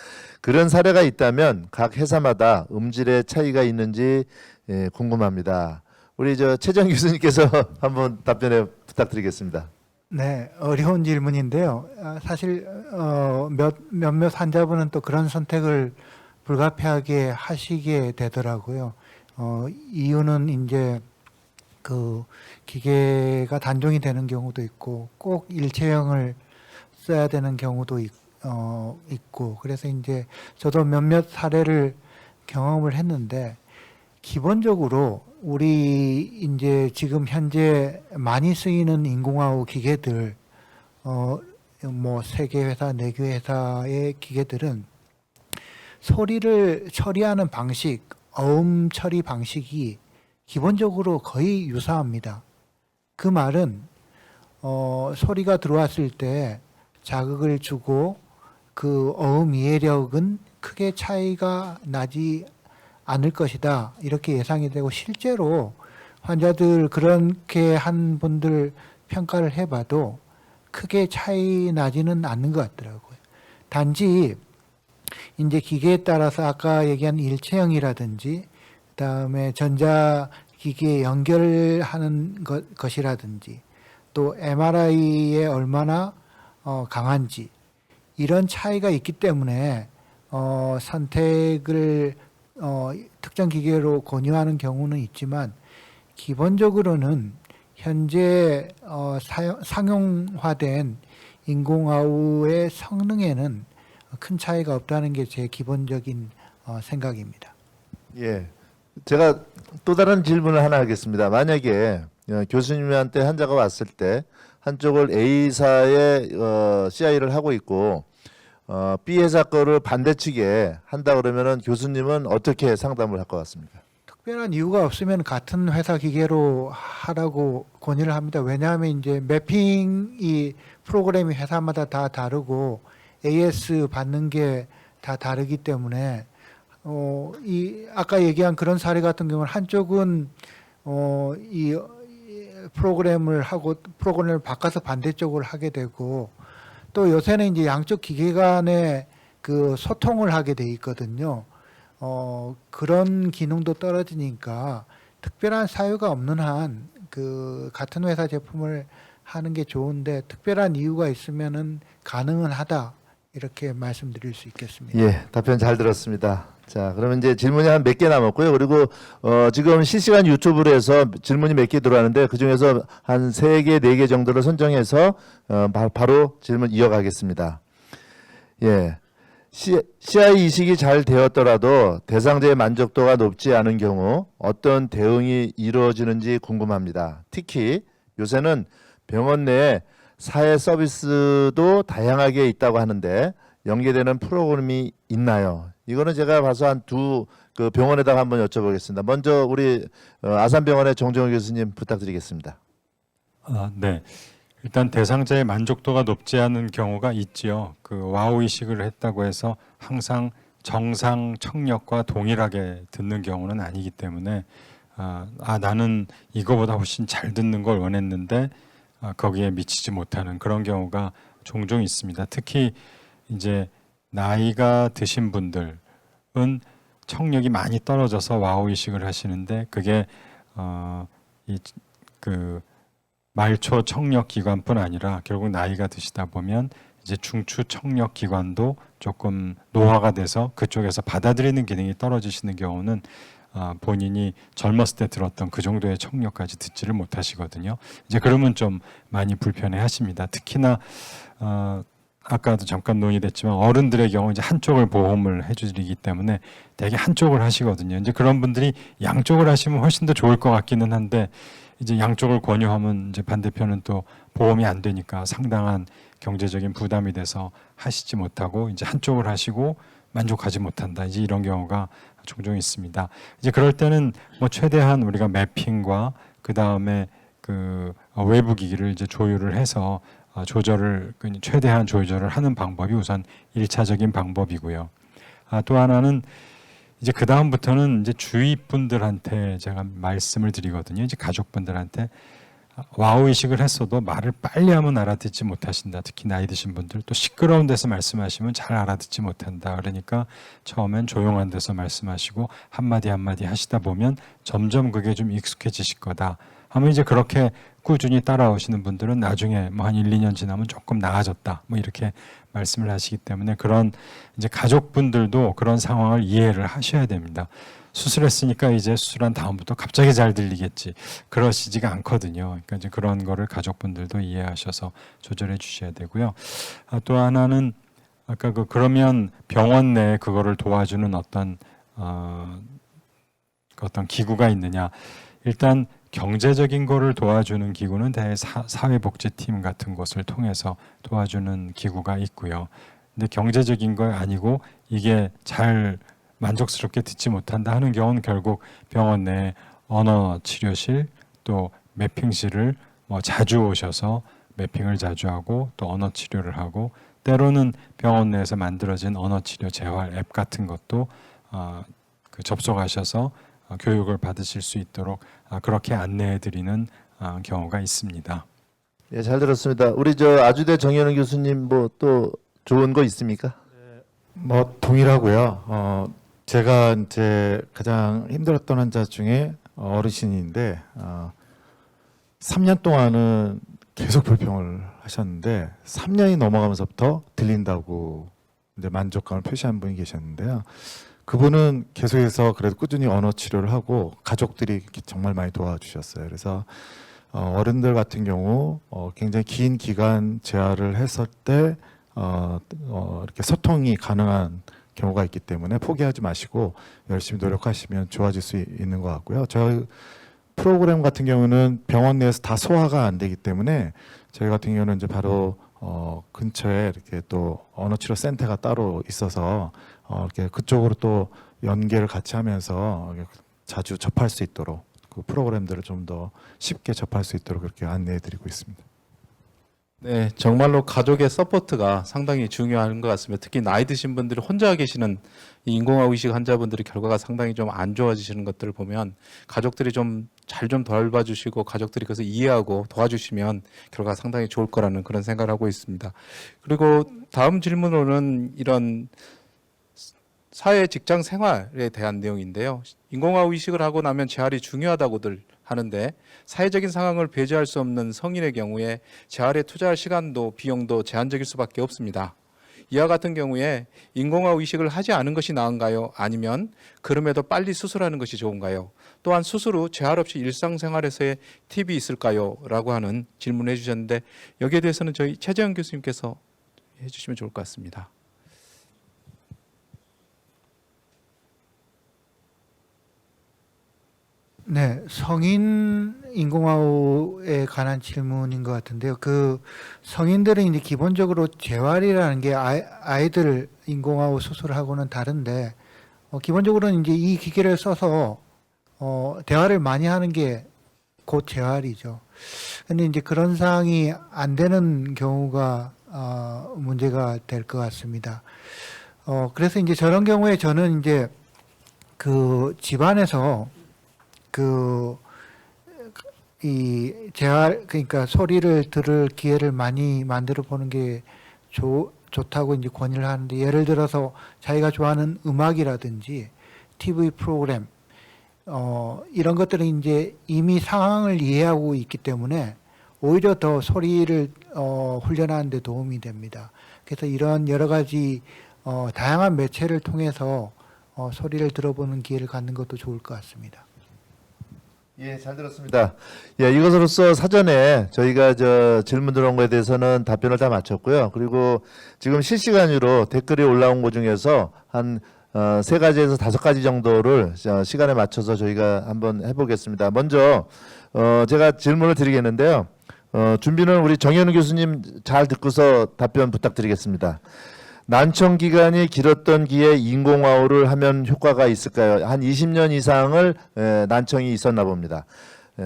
그런 사례가 있다면 각 회사마다 음질의 차이가 있는지 궁금합니다. 우리 최정 교수님께서 한번 답변해 부탁드리겠습니다. 네, 어려운 질문인데요. 사실 몇몇 환자분은 또 그런 선택을 불가피하게 하시게 되더라고요. 이유는 이제 그 기계가 단종이 되는 경우도 있고 꼭 일체형을 써야 되는 경우도 있고, 그래서 이제 저도 몇몇 사례를 경험을 했는데, 기본적으로 우리 이제 지금 현재 많이 쓰이는 인공화학 기계들, 뭐 3개 회사, 4개 회사의 기계들은 소리를 처리하는 방식, 어음 처리 방식이 기본적으로 거의 유사합니다. 그 말은 소리가 들어왔을 때 자극을 주고 그 어음 이해력은 크게 차이가 나지 않을 것이다, 이렇게 예상이 되고, 실제로 환자들 그렇게 한 분들 평가를 해봐도 크게 차이 나지는 않는 것 같더라고요. 단지 이제 기계에 따라서 아까 얘기한 일체형이라든지 그다음에 전자기기에 연결하는 것이라든지 또 MRI에 얼마나 강한지, 이런 차이가 있기 때문에 선택을 특정 기계로 권유하는 경우는 있지만, 기본적으로는 현재 상용화된 인공아우의 성능에는 큰 차이가 없다는 게 제 기본적인 생각입니다. 예. 제가 또 다른 질문을 하나 하겠습니다. 만약에 교수님한테 환자가 왔을 때 한쪽을 A사의 CI를 하고 있고 B회사 거를 반대측에 한다 그러면은 교수님은 어떻게 상담을 할 것 같습니까? 특별한 이유가 없으면 같은 회사 기계로 하라고 권유를 합니다. 왜냐하면 이제 매핑이 프로그램이 회사마다 다 다르고 AS 받는 게 다 다르기 때문에 이 아까 얘기한 그런 사례 같은 경우는 한쪽은 이 프로그램을 하고 프로그램을 바꿔서 반대쪽을 하게 되고, 또 요새는 이제 양쪽 기계 간에 그 소통을 하게 돼 있거든요. 그런 기능도 떨어지니까 특별한 사유가 없는 한 그 같은 회사 제품을 하는 게 좋은데 특별한 이유가 있으면은 가능은 하다 이렇게 말씀드릴 수 있겠습니다. 예, 답변 잘 들었습니다. 자, 그러면 이제 질문이 한 몇 개 남았고요. 그리고 지금 실시간 유튜브로 해서 질문이 몇 개 들어왔는데 그 중에서 한 3개, 4개 정도를 선정해서 바로 질문 이어가겠습니다. 예. CI 이식이 잘 되었더라도 대상자의 만족도가 높지 않은 경우 어떤 대응이 이루어지는지 궁금합니다. 특히 요새는 병원 내에 사회 서비스도 다양하게 있다고 하는데 연계되는 프로그램이 있나요? 이거는 제가 봐서 한 그 병원에다가 한번 여쭤보겠습니다. 먼저 우리 아산병원의 정정호 교수님 부탁드리겠습니다. 네. 일단 대상자의 만족도가 높지 않은 경우가 있지요. 그 와우 이식을 했다고 해서 항상 정상 청력과 동일하게 듣는 경우는 아니기 때문에 나는 이거보다 훨씬 잘 듣는 걸 원했는데 거기에 미치지 못하는 그런 경우가 종종 있습니다. 특히 이제 나이가 드신 분들은 청력이 많이 떨어져서 와우 이식을 하시는데 그게 그 말초 청력 기관뿐 아니라 결국 나이가 드시다 보면 이제 중추 청력 기관도 조금 노화가 돼서 그쪽에서 받아들이는 기능이 떨어지시는 경우는 본인이 젊었을 때 들었던 그 정도의 청력까지 듣지를 못하시거든요. 이제 그러면 좀 많이 불편해하십니다. 특히나 아까도 잠깐 논의됐지만 어른들의 경우 이제 한쪽을 보험을 해주기 때문에 대개 한쪽을 하시거든요. 이제 그런 분들이 양쪽을 하시면 훨씬 더 좋을 것 같기는 한데 이제 양쪽을 권유하면 이제 반대편은 또 보험이 안 되니까 상당한 경제적인 부담이 돼서 하시지 못하고 이제 한쪽을 하시고 만족하지 못한다. 이제 이런 경우가 종종 있습니다. 이제 그럴 때는 뭐 최대한 우리가 매핑과 그 다음에 그 외부 기기를 이제 조율을 해서 조절을 최대한 조절을 하는 방법이 우선 1차적인 방법이고요. 또 하나는 이제 그 다음부터는 이제 주위 분들한테 제가 말씀을 드리거든요. 이제 가족분들한테 와우 이식을 했어도 말을 빨리 하면 알아듣지 못하신다. 특히 나이 드신 분들 또 시끄러운 데서 말씀하시면 잘 알아듣지 못한다. 그러니까 처음엔 조용한 데서 말씀하시고 한마디 한마디 하시다 보면 점점 그게 좀 익숙해지실 거다. 하면 이제 그렇게 꾸준히 따라오시는 분들은 나중에 뭐 한 1, 2년 지나면 조금 나아졌다. 뭐 이렇게 말씀을 하시기 때문에 그런 이제 가족분들도 그런 상황을 이해를 하셔야 됩니다. 수술했으니까 이제 수술한 다음부터 갑자기 잘 들리겠지. 그러시지가 않거든요. 그러니까 이제 그런 거를 가족분들도 이해하셔서 조절해 주셔야 되고요. 또 하나는 아까 그러면 병원 내에 그거를 도와주는 어떤 기구가 있느냐. 일단 경제적인 거를 도와주는 기구는 대개 사회복지팀 같은 곳을 통해서 도와주는 기구가 있고요. 근데 경제적인 거 아니고 이게 잘 만족스럽게 듣지 못한다 하는 경우는 결국 병원 내 언어 치료실 또 매핑실을 뭐 자주 오셔서 매핑을 자주 하고 또 언어 치료를 하고 때로는 병원 내에서 만들어진 언어 치료 재활 앱 같은 것도 접속하셔서 교육을 받으실 수 있도록 그렇게 안내해 드리는 경우가 있습니다. 예, 잘 들었습니다. 우리 아주대 정현우 교수님 뭐 또 좋은 거 있습니까? 뭐 동일하고요. 제가 이제 가장 힘들었던 환자 중에 어르신인데 3년 동안은 계속 불평을 하셨는데 3년이 넘어가면서부터 들린다고 이제 만족감을 표시한 분이 계셨는데요. 그분은 계속해서 그래도 꾸준히 언어 치료를 하고 가족들이 정말 많이 도와주셨어요. 그래서 어른들 같은 경우 굉장히 긴 기간 재활을 했을 때 이렇게 소통이 가능한 경우가 있기 때문에 포기하지 마시고 열심히 노력하시면 좋아질 수 있는 것 같고요. 저희 프로그램 같은 경우는 병원 내에서 다 소화가 안 되기 때문에 저희 같은 경우는 이제 바로 근처에 이렇게 또 언어치료 센터가 따로 있어서 이렇게 그쪽으로 또 연계를 같이 하면서 자주 접할 수 있도록 그 프로그램들을 좀 더 쉽게 접할 수 있도록 그렇게 안내해드리고 있습니다. 네, 정말로 가족의 서포트가 상당히 중요한 것 같습니다. 특히 나이 드신 분들이 혼자 계시는 이 인공화학 이식 환자분들의 결과가 상당히 좀 안 좋아지시는 것들을 보면 가족들이 좀 잘 좀 돌봐주시고 가족들이 그것을 이해하고 도와주시면 결과가 상당히 좋을 거라는 그런 생각을 하고 있습니다. 그리고 다음 질문으로는 이런 사회 직장 생활에 대한 내용인데요. 인공화후 이식을 하고 나면 재활이 중요하다고들 하는데 사회적인 상황을 배제할 수 없는 성인의 경우에 재활에 투자할 시간도 비용도 제한적일 수밖에 없습니다. 이와 같은 경우에 인공화후 이식을 하지 않은 것이 나은가요? 아니면 그럼에도 빨리 수술하는 것이 좋은가요? 또한 수술 후 재활 없이 일상생활에서의 팁이 있을까요? 라고 하는 질문을 해주셨는데 여기에 대해서는 저희 최재형 교수님께서 해주시면 좋을 것 같습니다. 네, 성인 인공화호에 관한 질문인 것 같은데요. 그 성인들은 이제 기본적으로 재활이라는 게 아이들 인공화호 수술하고는 다른데 기본적으로는 이제 이 기계를 써서 대화를 많이 하는 게 곧 재활이죠. 근데 이제 그런 상황이 안 되는 경우가 문제가 될 것 같습니다. 그래서 이제 저런 경우에 저는 이제 그 집안에서 이 재활, 그러니까 소리를 들을 기회를 많이 만들어 보는 게 좋다고 이제 권유를 하는데, 예를 들어서 자기가 좋아하는 음악이라든지 TV 프로그램, 이런 것들은 이제 이미 상황을 이해하고 있기 때문에 오히려 더 소리를 훈련하는 데 도움이 됩니다. 그래서 이런 여러 가지 다양한 매체를 통해서 소리를 들어보는 기회를 갖는 것도 좋을 것 같습니다. 예, 잘 들었습니다. 예, 이것으로써 사전에 저희가 질문 들어온 거에 대해서는 답변을 다 마쳤고요. 그리고 지금 실시간으로 댓글이 올라온 것 중에서 한 3가지에서 5가지 정도를 시간에 맞춰서 저희가 한번 해보겠습니다. 먼저 제가 질문을 드리겠는데요. 준비는 우리 정현우 교수님 잘 듣고서 답변 부탁드리겠습니다. 난청 기간이 길었던 기에 인공화호를 하면 효과가 있을까요? 한 20년 이상을 난청이 있었나 봅니다.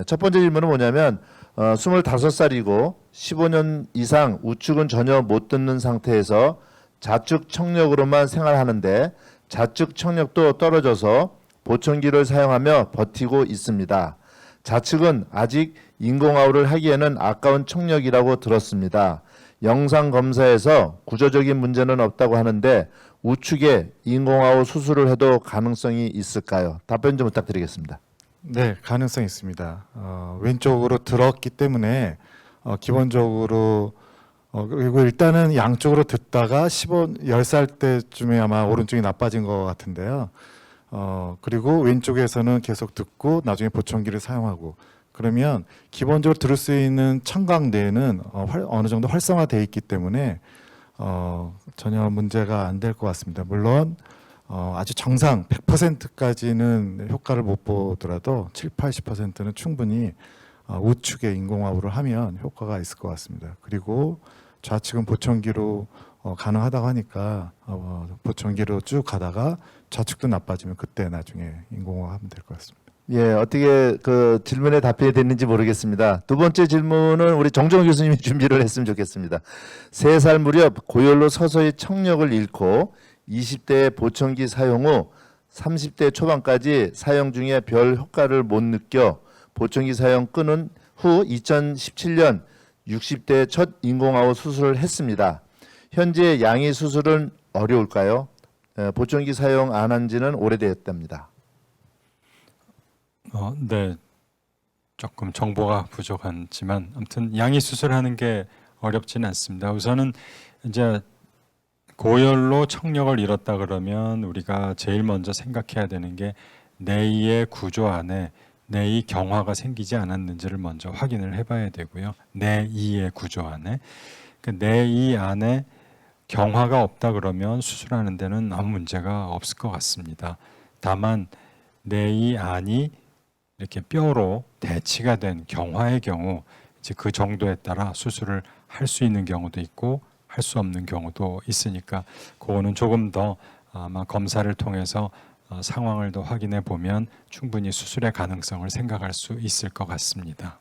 첫 번째 질문은 뭐냐면 25살이고 15년 이상 우측은 전혀 못 듣는 상태에서 좌측 청력으로만 생활하는데 좌측 청력도 떨어져서 보청기를 사용하며 버티고 있습니다. 좌측은 아직 인공화호를 하기에는 아까운 청력이라고 들었습니다. 영상 검사에서 구조적인 문제는 없다고 하는데 우측에 인공화호 수술을 해도 가능성이 있을까요? 답변 좀 부탁드리겠습니다. 네, 가능성이 있습니다. 왼쪽으로 들었기 때문에 기본적으로 그리고 일단은 양쪽으로 듣다가 10살 때쯤에 아마 오른쪽이 나빠진 것 같은데요. 그리고 왼쪽에서는 계속 듣고 나중에 보청기를 사용하고, 그러면 기본적으로 들을 수 있는 청각뇌는 어느 정도 활성화되어 있기 때문에 전혀 문제가 안 될 것 같습니다. 물론 아주 정상 100%까지는 효과를 못 보더라도 70-80%는 충분히 우측에 인공화호를 하면 효과가 있을 것 같습니다. 그리고 좌측은 보청기로 가능하다고 하니까 보청기로 쭉 가다가 좌측도 나빠지면 그때 나중에 인공화호 하면 될 것 같습니다. 예, 어떻게 그 질문에 답변이 됐는지 모르겠습니다. 두 번째 질문은 우리 정정호 교수님이 준비를 했으면 좋겠습니다. 3살 무렵 고열로 서서히 청력을 잃고 20대에 보청기 사용 후 30대 초반까지 사용 중에 별 효과를 못 느껴 보청기 사용 끊은 후 2017년 60대 첫 인공화호 수술을 했습니다. 현재 양의 수술은 어려울까요? 보청기 사용 안 한 지는 오래되었답니다. 네, 조금 정보가 부족하지만 아무튼 양의 수술하는 게 어렵지는 않습니다. 우선은 이제 고열로 청력을 잃었다 그러면 우리가 제일 먼저 생각해야 되는 게 뇌의 구조 안에 뇌의 경화가 생기지 않았는지를 먼저 확인을 해봐야 되고요. 뇌의 구조 안에 뇌 안에 경화가 없다 그러면 수술하는 데는 아무 문제가 없을 것 같습니다. 다만 뇌 안이 이렇게 뼈로 대치가 된 경화의 경우 이제 그 정도에 따라 수술을 할 수 있는 경우도 있고 할 수 없는 경우도 있으니까 그거는 조금 더 아마 검사를 통해서 상황을 더 확인해 보면 충분히 수술의 가능성을 생각할 수 있을 것 같습니다.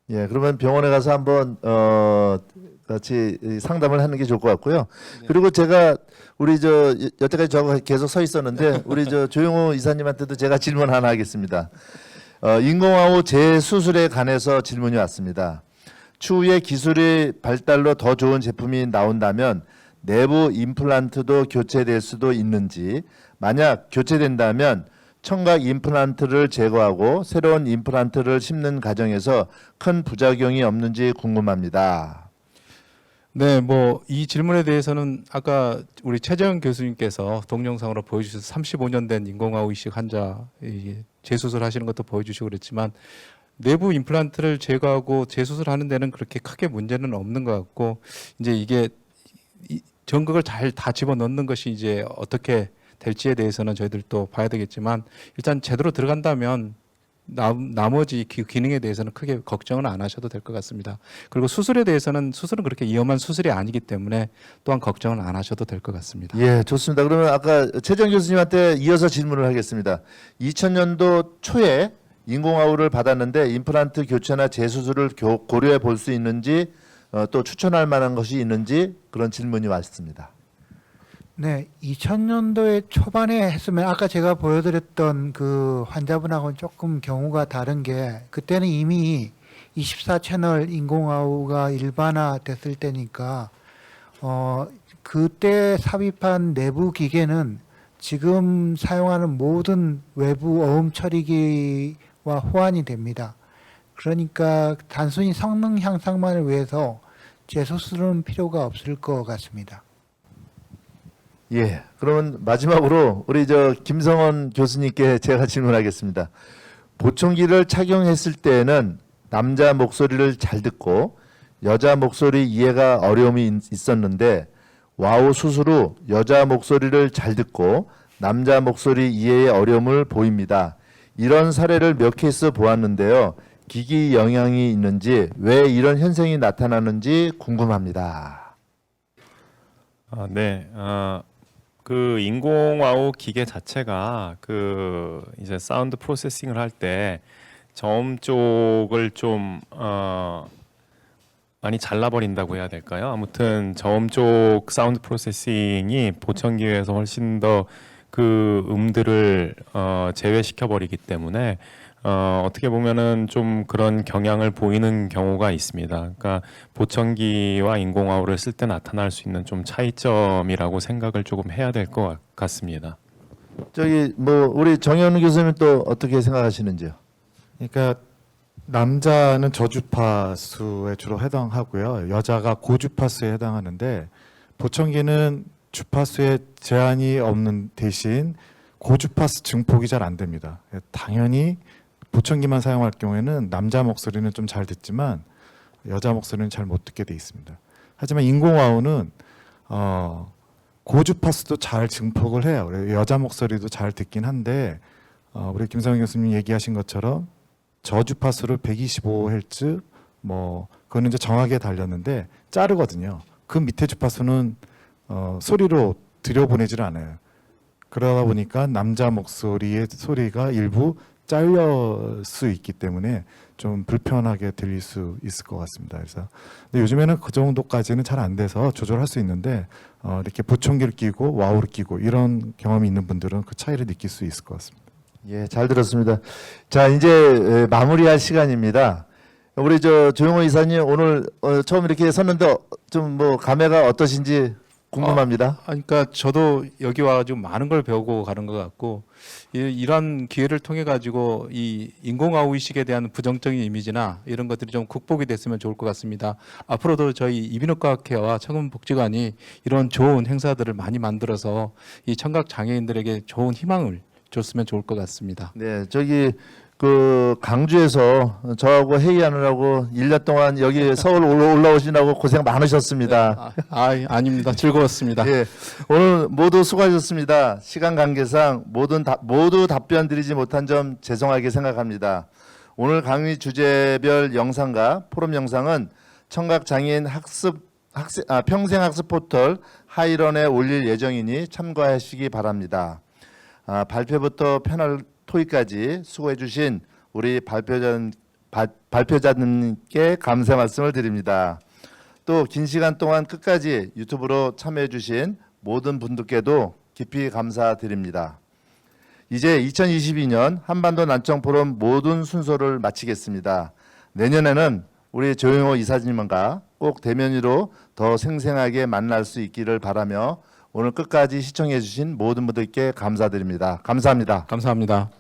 예, 그러면 병원에 가서 한번 같이 상담을 하는 게 좋을 것 같고요. 그리고 제가 우리 여태까지 저하고 계속 서 있었는데 우리 조용호 이사님한테도 제가 질문 하나 하겠습니다. 인공화호 재수술에 관해서 질문이 왔습니다. 추후에 기술의 발달로 더 좋은 제품이 나온다면 내부 임플란트도 교체될 수도 있는지, 만약 교체된다면 청각 임플란트를 제거하고 새로운 임플란트를 심는 과정에서 큰 부작용이 없는지 궁금합니다. 네, 뭐 이 질문에 대해서는 아까 우리 최재형 교수님께서 동영상으로 보여주셔서 35년 된 인공아우 이식 환자 재수술 하시는 것도 보여주시고 그랬지만 내부 임플란트를 제거하고 재수술하는 데는 그렇게 크게 문제는 없는 것 같고 이제 이게 전극을 잘 다 집어넣는 것이 이제 어떻게 될지에 대해서는 저희들도 봐야 되겠지만 일단 제대로 들어간다면 나머지 기능에 대해서는 크게 걱정은 안 하셔도 될 것 같습니다. 그리고 수술에 대해서는 수술은 그렇게 위험한 수술이 아니기 때문에 또한 걱정은 안 하셔도 될 것 같습니다. 예, 좋습니다. 그러면 아까 최정 교수님한테 이어서 질문을 하겠습니다. 2000년도 초에 인공아우를 받았는데 임플란트 교체나 재수술을 고려해 볼 수 있는지 또 추천할 만한 것이 있는지 그런 질문이 왔습니다. 네, 2000년도에 초반에 했으면 아까 제가 보여드렸던 그 환자분하고는 조금 경우가 다른 게 그때는 이미 24채널 인공아우가 일반화됐을 때니까 그때 삽입한 내부 기계는 지금 사용하는 모든 외부 어음 처리기와 호환이 됩니다. 그러니까 단순히 성능 향상만을 위해서 재수술은 필요가 없을 것 같습니다. 예, 그러면 마지막으로 우리 김성원 교수님께 제가 질문하겠습니다. 보청기를 착용했을 때에는 남자 목소리를 잘 듣고 여자 목소리 이해가 어려움이 있었는데 와우 수술 후 여자 목소리를 잘 듣고 남자 목소리 이해에 어려움을 보입니다. 이런 사례를 몇 케이스 보았는데요. 기기 영향이 있는지 왜 이런 현상이 나타나는지 궁금합니다. 네. 그 인공와우 기계 자체가 그 이제 사운드 프로세싱을 할 때 저음 쪽을 좀 많이 잘라버린다고 해야 될까요? 아무튼 저음 쪽 사운드 프로세싱이 보청기에서 훨씬 더 그 음들을 제외시켜 버리기 때문에 어떻게 보면은 좀 그런 경향을 보이는 경우가 있습니다. 그러니까 보청기와 인공아우를 쓸 때 나타날 수 있는 좀 차이점이라고 생각을 조금 해야 될 것 같습니다. 우리 정현우 교수님 또 어떻게 생각하시는지요? 그러니까 남자는 저주파수에 주로 해당하고요. 여자가 고주파수에 해당하는데 보청기는 주파수에 제한이 없는 대신 고주파수 증폭이 잘 안 됩니다. 당연히 보청기만 사용할 경우에는 남자 목소리는 좀 잘 듣지만 여자 목소리는 잘 못 듣게 돼 있습니다. 하지만 인공와우는 고주파수도 잘 증폭을 해요. 여자 목소리도 잘 듣긴 한데 우리 김성현 교수님 얘기하신 것처럼 저주파수를 125Hz 그거는 이제 정확하게 달렸는데 자르거든요. 그 밑에 주파수는 소리로 들여보내질 않아요. 그러다 보니까 남자 목소리의 소리가 일부 잘릴 수 있기 때문에 좀 불편하게 들릴 수 있을 것 같습니다. 그래서 근데 요즘에는 그 정도까지는 잘 안 돼서 조절할 수 있는데 이렇게 보청기를 끼고 와우를 끼고 이런 경험이 있는 분들은 그 차이를 느낄 수 있을 것 같습니다. 예, 잘 들었습니다. 자, 이제 마무리할 시간입니다. 우리 조용호 이사님 오늘 처음 이렇게 섰는데 좀 감회가 어떠신지 궁금합니다. 그러니까 저도 여기 와가지고 많은 걸 배우고 가는 것 같고 이런 기회를 통해 가지고 이 인공아우 이식에 대한 부정적인 이미지나 이런 것들이 좀 극복이 됐으면 좋을 것 같습니다. 앞으로도 저희 이비인후과학회와 청운복지관이 이런 좋은 행사들을 많이 만들어서 이 청각 장애인들에게 좋은 희망을 줬으면 좋을 것 같습니다. 네, 강주에서 저하고 회의하느라고 1년 동안 여기 서울 올라오시느라고 고생 많으셨습니다. 아닙니다. 즐거웠습니다. 예, 오늘 모두 수고하셨습니다. 시간 관계상 모두 답변 드리지 못한 점 죄송하게 생각합니다. 오늘 강의 주제별 영상과 포럼 영상은 청각장애인 평생학습 포털 하이런에 올릴 예정이니 참고하시기 바랍니다. 발표부터 패널 토의까지 수고해 주신 우리 발표자님께 감사 말씀을 드립니다. 또 긴 시간 동안 끝까지 유튜브로 참여해 주신 모든 분들께도 깊이 감사드립니다. 이제 2022년 한반도 난청 포럼 모든 순서를 마치겠습니다. 내년에는 우리 조용호 이사님과 꼭 대면으로 더 생생하게 만날 수 있기를 바라며 오늘 끝까지 시청해 주신 모든 분들께 감사드립니다. 감사합니다. 감사합니다.